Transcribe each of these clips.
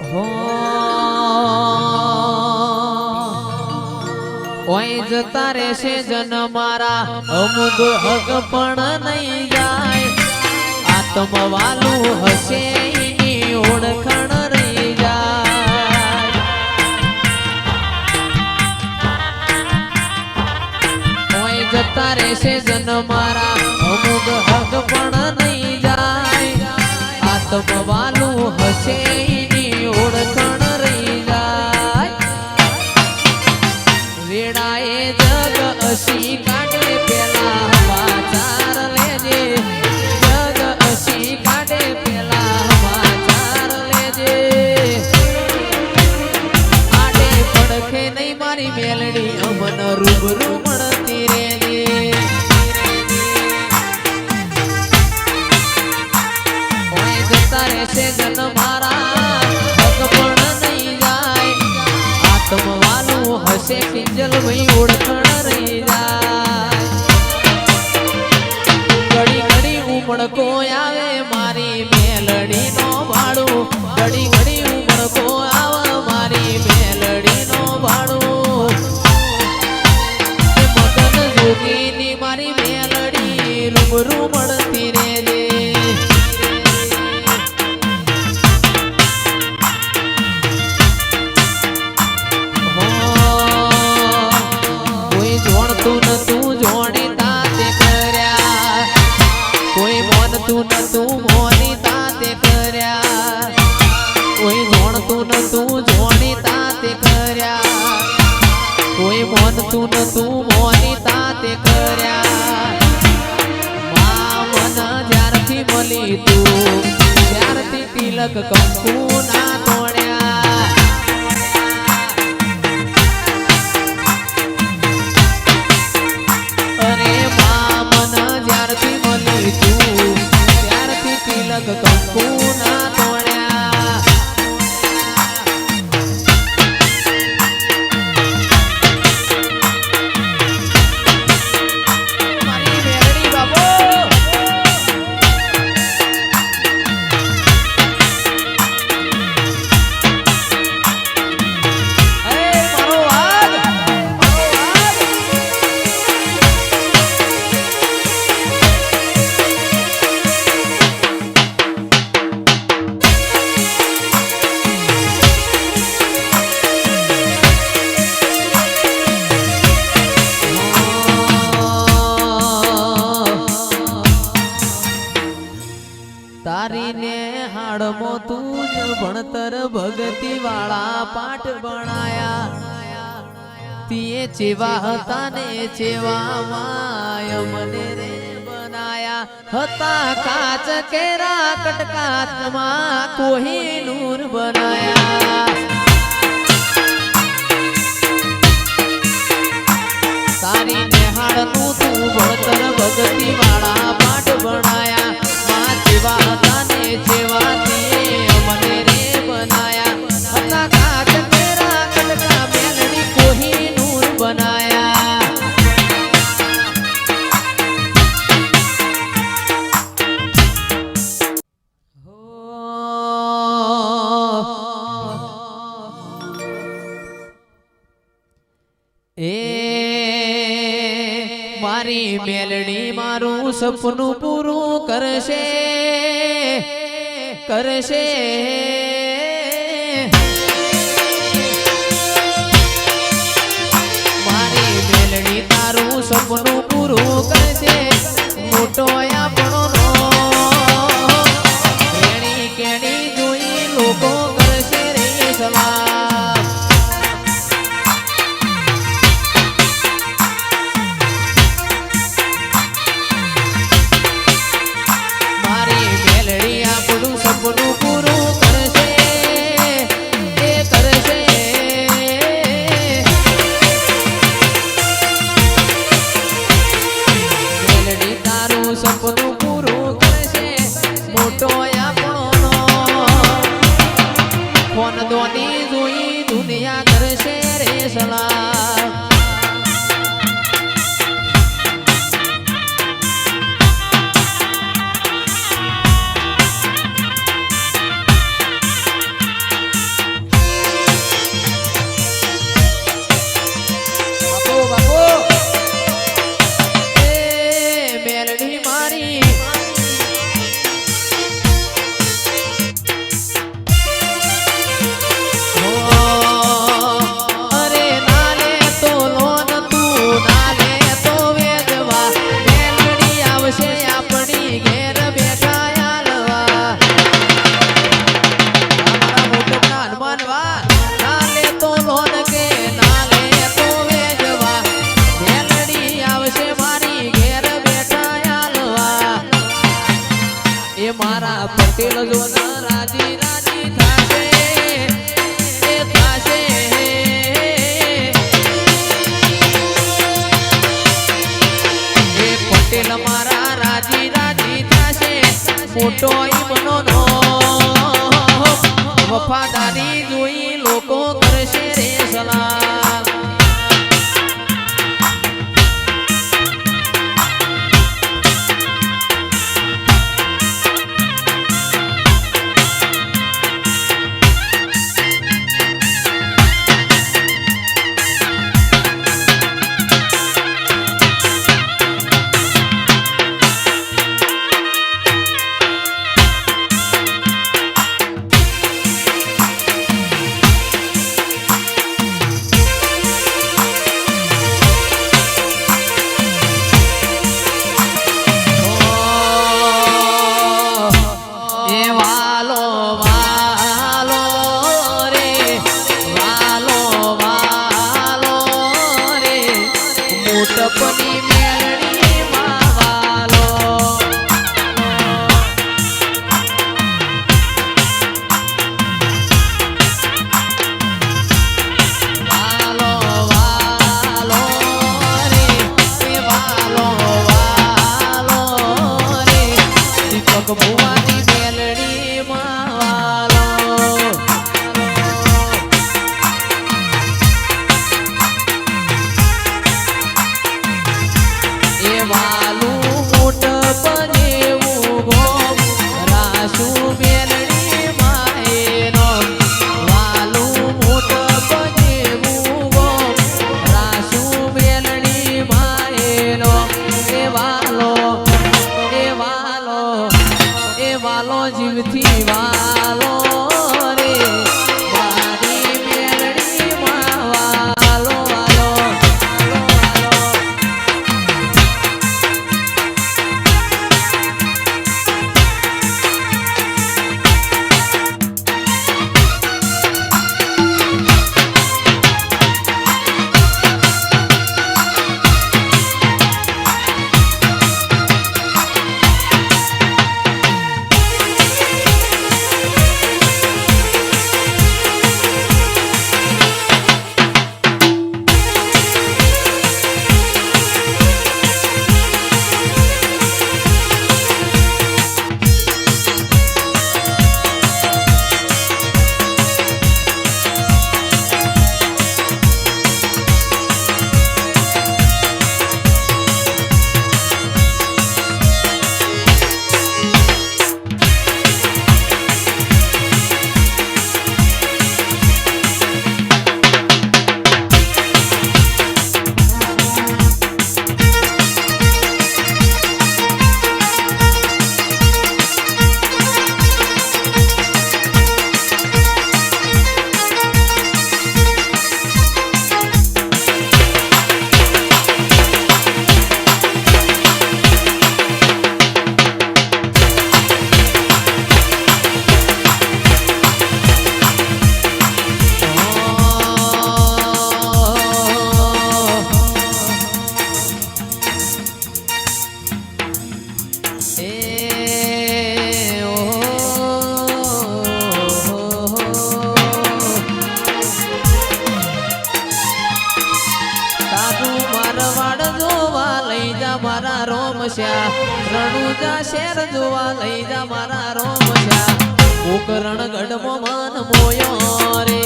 હો ઓય જતા રહેશે જન મારા અમુક હક પણ નહીં જાય આત્મ વાલું હશે એની ઓળખણ રહી જાય ઓય જતા રહેશે જન મારા અમુક હક પણ નહીં જાય આત્મ વાલું હશે એની ઓળખણ રહી જાય વેડાએ જગ અસી કાઢે પેલા વાચાર લેજે જગ અસી કાઢે પેલા વાચાર લેજે આડે પડખે નહીં મારી મેલડી અમન રૂબરૂ મળતી રેજે ઓય જતા રહેશે જન મારા હક પણ નહીં જાય આત્મ વાલું હશે કિંજલ ભાઈ ઓળખણ રહી જાય ઘડી ઘડી ઉમળકો આવે મારી મેલડી નો ભાડું ઘડી ઘડી ઉમળકો આવે મારી મેલડી નો ભાડું મગન જોગીની મારી મેલડી રૂબરૂ મળતી રેજે તું જોણી તાતે કર્યા કોઈ મોનતું નતું મોની તાતે કર્યા કોઈ જોણતું નતું જોણી તાતે કર્યા કોઈ મોનતું નતું મોની તાતે કર્યા મન જ્યારથી મળી તું ત્યારથી તિલક કંકુ ના તોડ્યા ત્યારથી તિલક કંકુ ના તોડ્યા મારી મેરડી બાબો મારો વાગ તારીને હાડમો તું જ ભણતર ભગતી વાળા પાઠ ભણાયા તીએ ચેવા હતા ને ચેવા માય મને રે બનાયા હતા કાચ કેરા કટકાચમાં કોહિનૂર બનાયા તારીને હાડનું તું ભણતર ભગતી વાળા પાઠ ભણાયા જેવા હતા ને જેવા તે મને રે બનાયા હતા કાચ કેરા કટકા મેલડી કોહિનૂર બનાયા એ મારી મેલડી મારું સપનું પૂરું કરશે કરશે મારી મેલડી તારું સપનું પૂરું કરશે મોટો આપણો કેણી કેણી જોઈ લોકો કરશે રે સલામ મારી મેલડી આપણું સપનું પૂરું કરશે એ કરશે મેલડી તારું સપનું પૂરું કરશે મોટો આપણો ફોન દોની જોઈ દુનિયા કરશે રે સલામ મોટોય બનો વફાદારી જોઈ લોકો કરશે રે સલામ. મોટપની મેળડી માવાલો વાલો વાલો રે એ વાલો વાલો રે દીપક ભુવાની મેળડી માવાલો વાલું મોટ બનેવું ગોમ રાસુ મેલડી માએનો વાલું મોટ બનેવું ગોમ રાસુ મેલડી માએનો એ વાલો એ વાલો જીવથી વાલો રે મારી મેલડી માં વાલો વાલો મારા રોમશ્યા રણુજા શેર જોવા લઈ જા મારા રોમશ્યા ઉકરણ ગઢમાં મન મોયો રે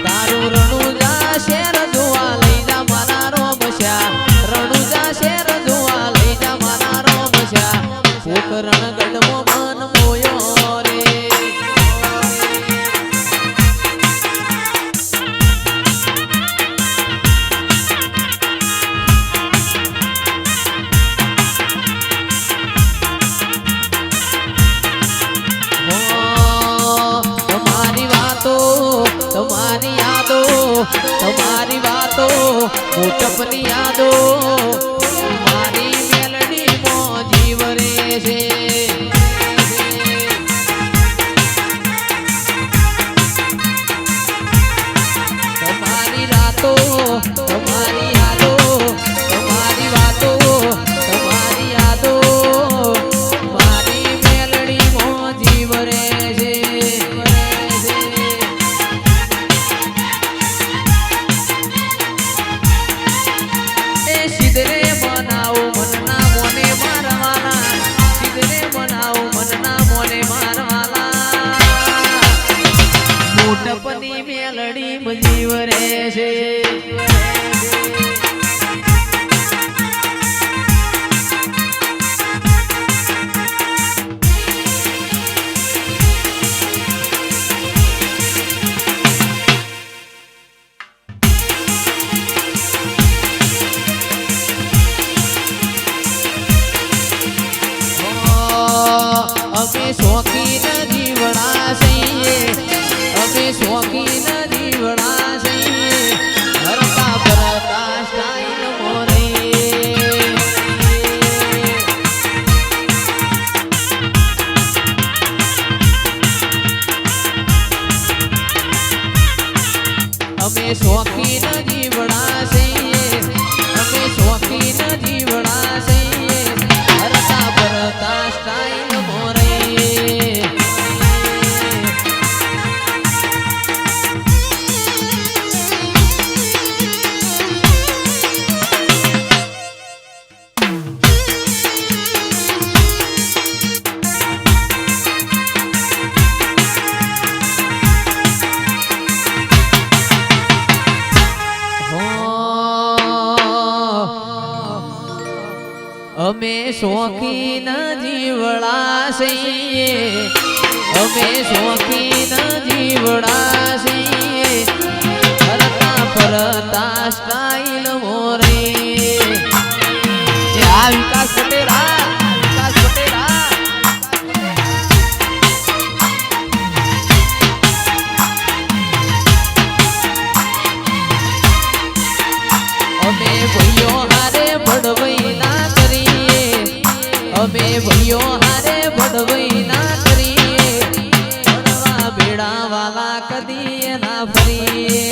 તારું રણુજા શેર જોવા લઈ જા મારા રોમશ્યા રણુજા શેર જોવા લઈ જા મારા રોમશ્યા ઉકરણ ગઢમાં મન મોયો રે તમારી વાતો મોટપની યાદો મારી મેલડી માં જીવ રે છે તમારી રાતો તમારી યાદો તમારી વાતો તમારી યાદો મારી મેલડી માં જીવ રે છે અમે શોખીન જીવડા છીએ અમે શોખીન જીવડા છીએ ફરતા ફરતા સ્ટાઈલ મોરે આ વિકાસ પટેલા અમે ભાઈઓ હારે ભડવઈ ના કરીએ અમે ભાઈઓ હારે ભડવઈ ના કરીએ ભણવા બેડા વાલા કદી ના ફરીએ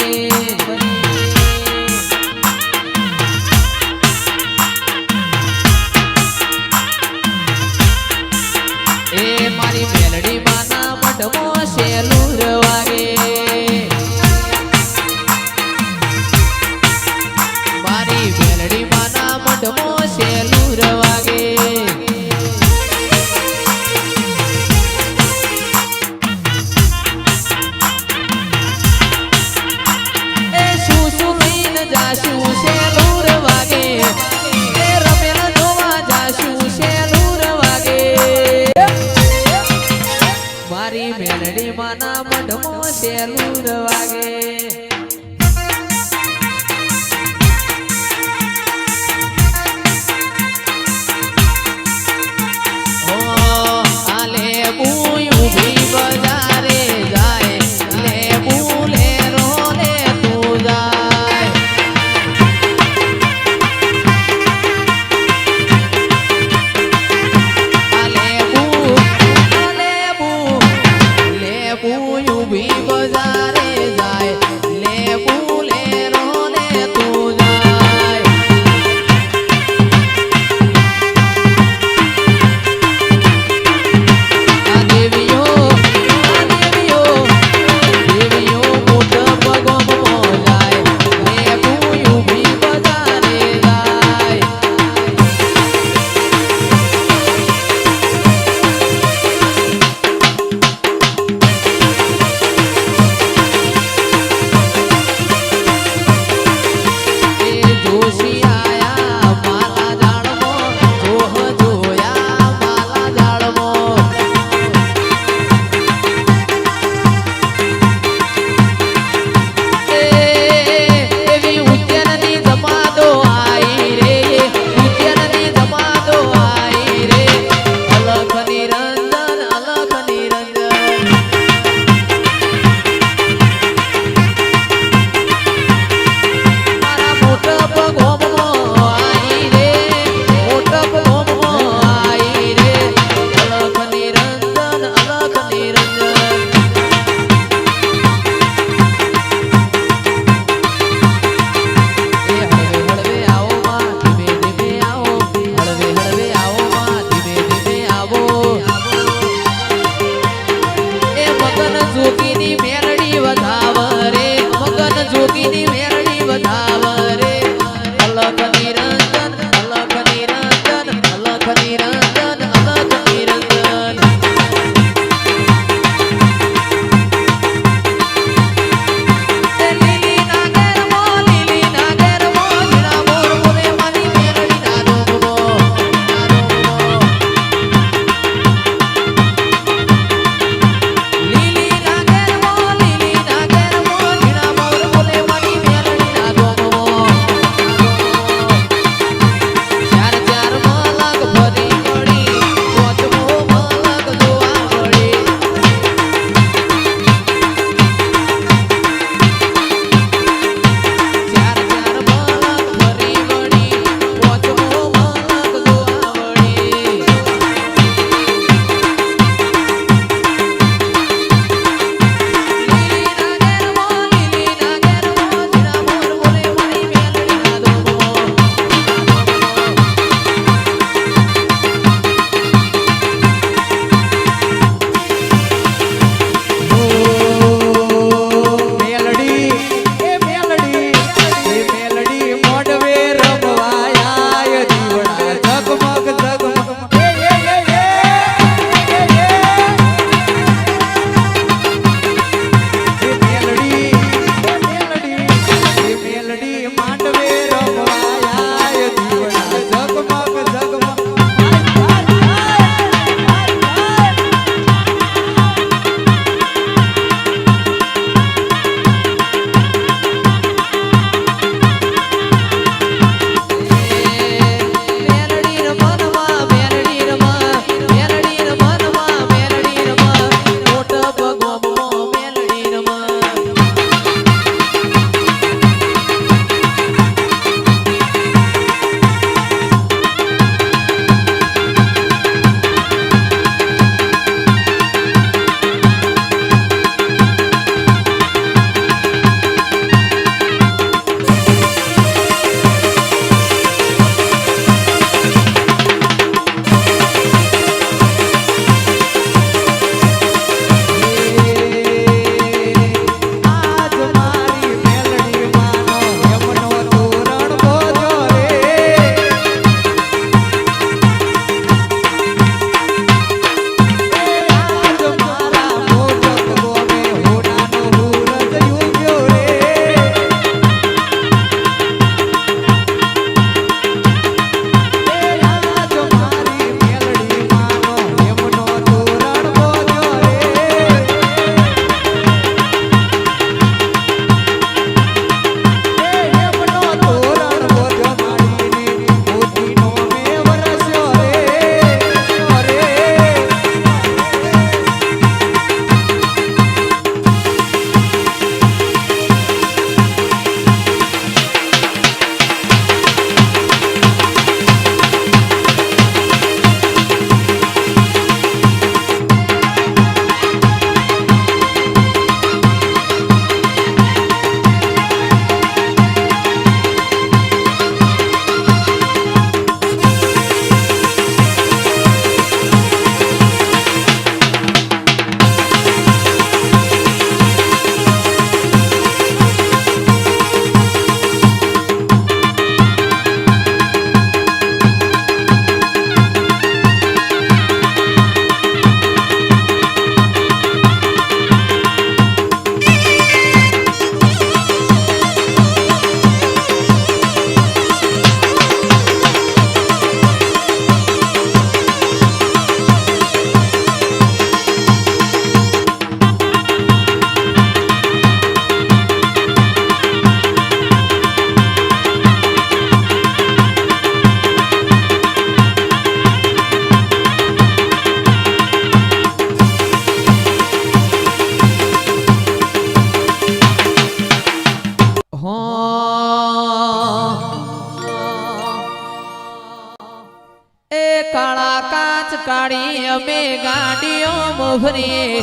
કાળા કાચ કાઢી અમે ગાડીઓ ફરીએ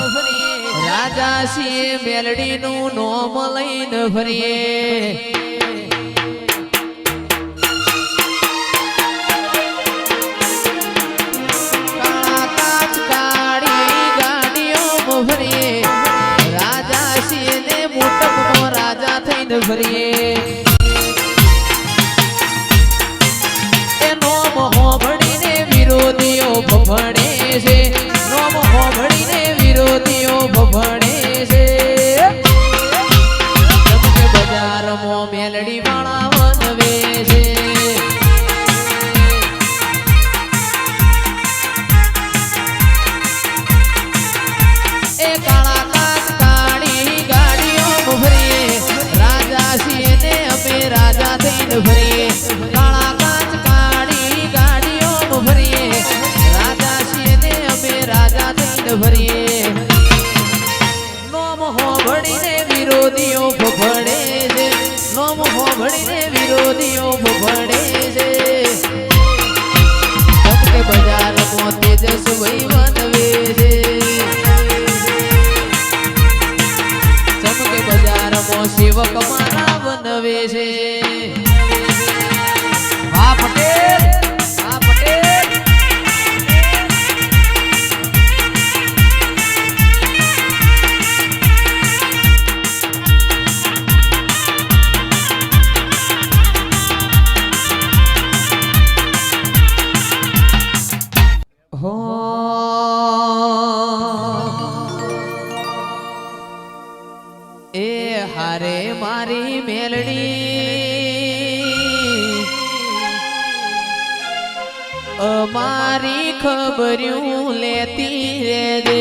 રાજા સિંહ મેલડી નું નોમ લઈને ફરીએ કાળા કાચ કાઢી ગાડીઓ ફરીએ રાજા સિંહ ને મોટપનો રાજા થઈને ફરીએ વિરોધીઓ ભભણે છે નોમ હોભળીને વિરોધીઓ ભભણે છે તમને બજારમાં મેલડી વાળા વનવે છે એ કાળા કાચ કાળી ગાડીઓ ફરીએ રાજા છીએ ને અમે રાજા થઈને ફરીએ કાળા કાચ કાળી ગાડીઓ ફરીએ રાજા છીએ ને અમે રાજા થઈને ફરીએ નોમ હોભળીને વિરોધીઓ ભભણે છે નોમ હોભળીને વિરોધીઓ ભભણે છે ચમકે બજારમાં તેજસ્વી વનવે છે ચમકે બજારમાં સેવક મારા વનવે છે વાહ પટેલ વાહ પટેલ હો એ હારે મારી મેલડી અમારી ખબર્યું લેતી રેજે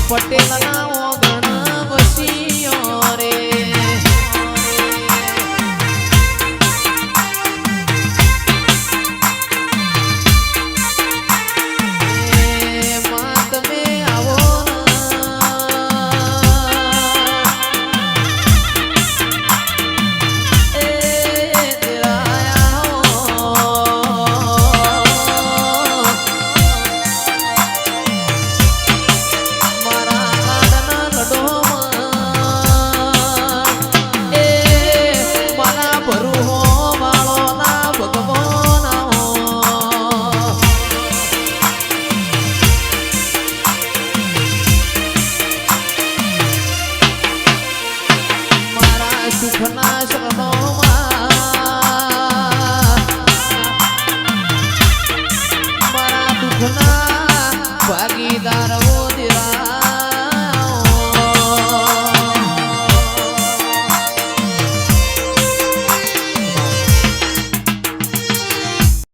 પટેલ ના ઓગણ વસીઓ રે સુખના શરણો